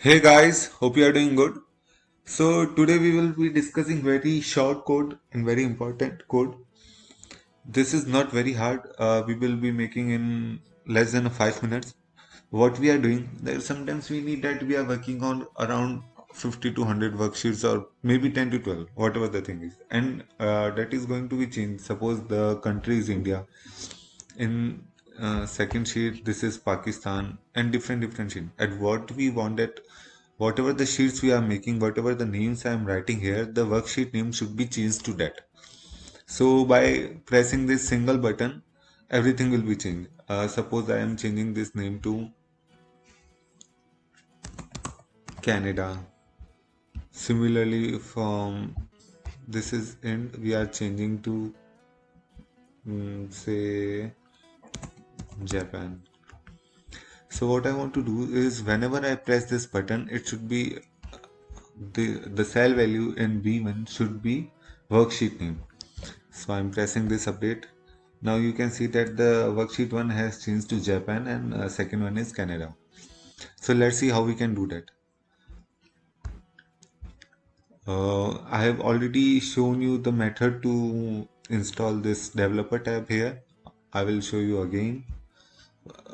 Hey guys, hope you are doing good. So today we will be discussing very short code and very important code. This is not very hard. We will be making in less than 5 minutes. What we are doing, there sometimes we need that we are working on around 50 to 100 worksheets or maybe 10 to 12, whatever the thing is. And that is going to be changed. Suppose the country is India. In second sheet, this is Pakistan and different sheet. And what we want that whatever the sheets we are making, whatever the names I am writing here, the worksheet name should be changed to that. So by pressing this single button, everything will be changed. Suppose I am changing this name to Canada. Similarly, from this is end, we are changing to say Japan. So what I want to do is whenever I press this button, it should be the cell value in B1 should be worksheet name. So I'm pressing this update. Now you can see that the worksheet one has changed to Japan and second one is Canada. So let's see how we can do that. I have already shown you the method to install this developer tab here. I will show you again.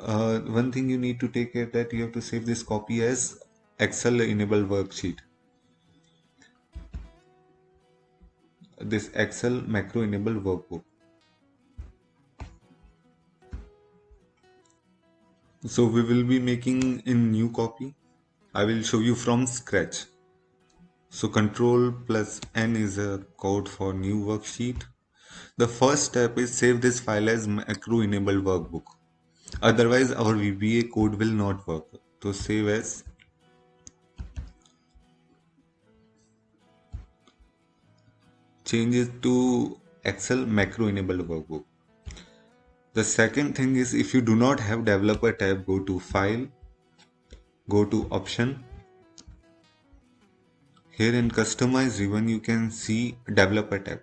One thing you need to take care that you have to save this copy as Excel enabled worksheet. This Excel macro enabled workbook. So we will be making in new copy. I will show you from scratch. So control plus N is a code for new worksheet. The first step is save this file as macro enabled workbook. Otherwise our VBA code will not work. So save as change it to Excel macro enabled workbook. The second thing is if you do not have developer tab, go to file, go to option. Here in customize ribbon you can see developer tab.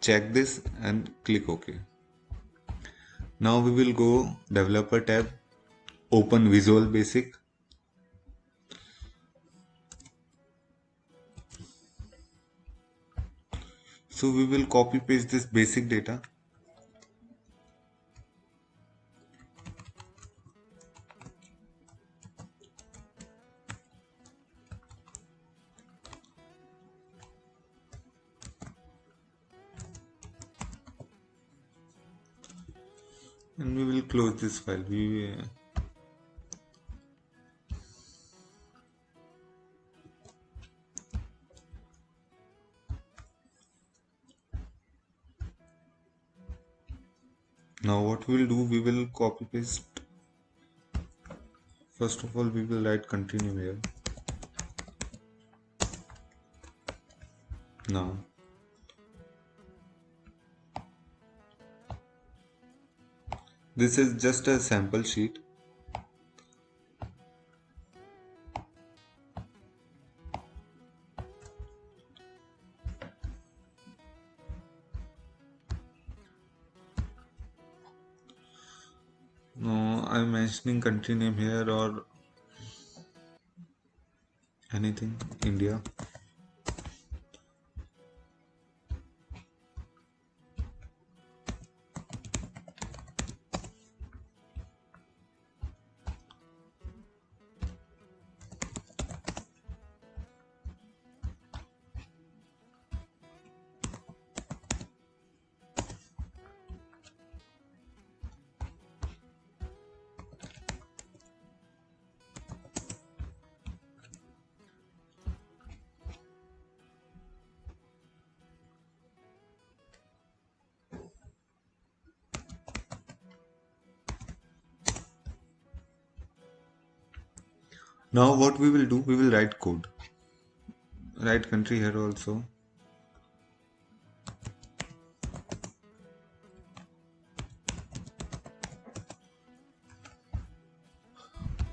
Check this and click OK. Now we will go developer tab, open Visual Basic. So we will copy paste this basic data. And we will close this file. Now what we will do, we will copy paste. First of all, we will write continue here. Now this is just a sample sheet. No, I'm mentioning country name here or anything, India. Now what we will do, we will write code. Write country here also.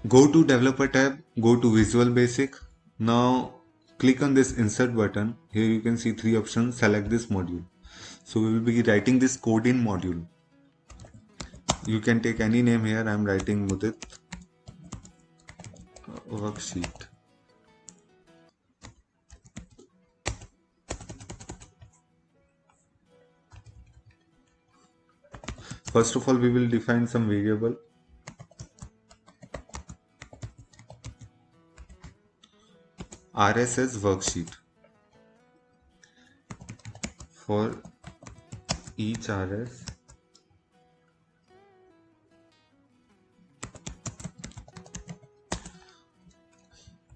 Go to developer tab, go to Visual Basic. Now click on this insert button. Here you can see three options. Select this module. So we will be writing this code in module. You can take any name here. I am writing Mudit. worksheet. First of all, we will define some variable. RSS worksheet. For each RS,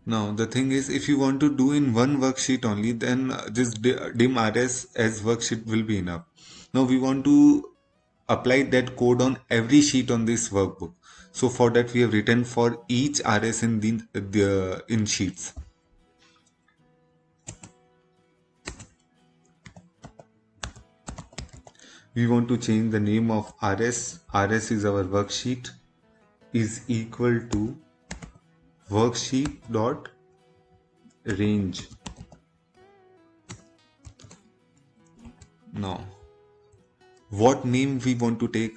now the thing is, if you want to do in one worksheet only, then this dim RS as worksheet will be enough. Now we want to apply that code on every sheet on this workbook. So for that we have written for each RS in the in sheets. We want to change the name of RS. RS is our worksheet, is equal to worksheet dot range. Now what name we want to take?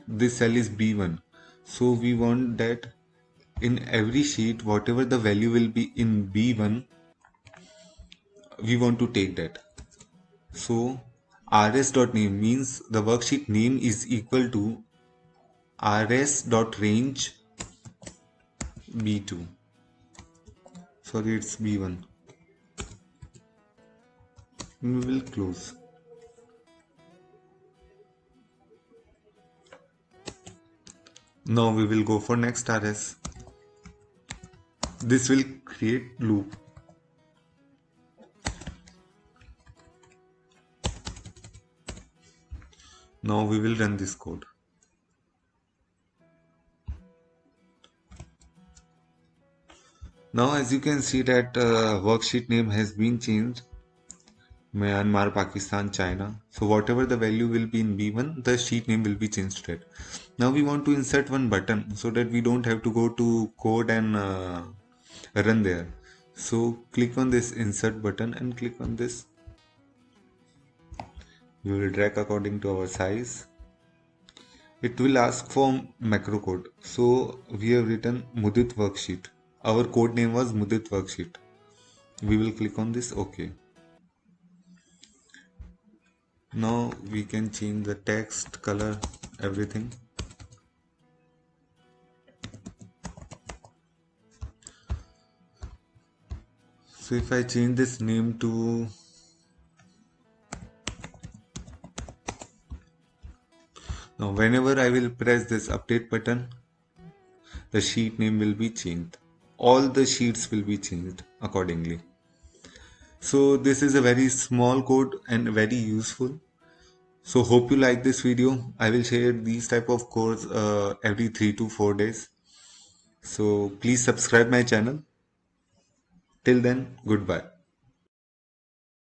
This cell is B1, so we want that in every sheet whatever the value will be in B1, we want to take that. So rs.name means the worksheet name is equal to rs.range B2. Sorry, it's B1. We will close. Now we will go for next RS. This will create loop. Now we will run this code. Now as you can see that worksheet name has been changed. Myanmar, Pakistan, China. So whatever the value will be in B1, the sheet name will be changed to it. Now we want to insert one button so that we don't have to go to code and run there. So click on this insert button and click on this. We will drag according to our size. It will ask for macro code. So we have written Mudit worksheet. Our code name was Mudit worksheet. We will click on this OK. Now we can change the text, color, everything. So if I change this name to now whenever I will press this update button, the sheet name will be changed. All the sheets will be changed accordingly. So this is a very small code and very useful. So hope you like this video. I will share these type of codes every 3 to 4 days. So please subscribe my channel. Till then, goodbye.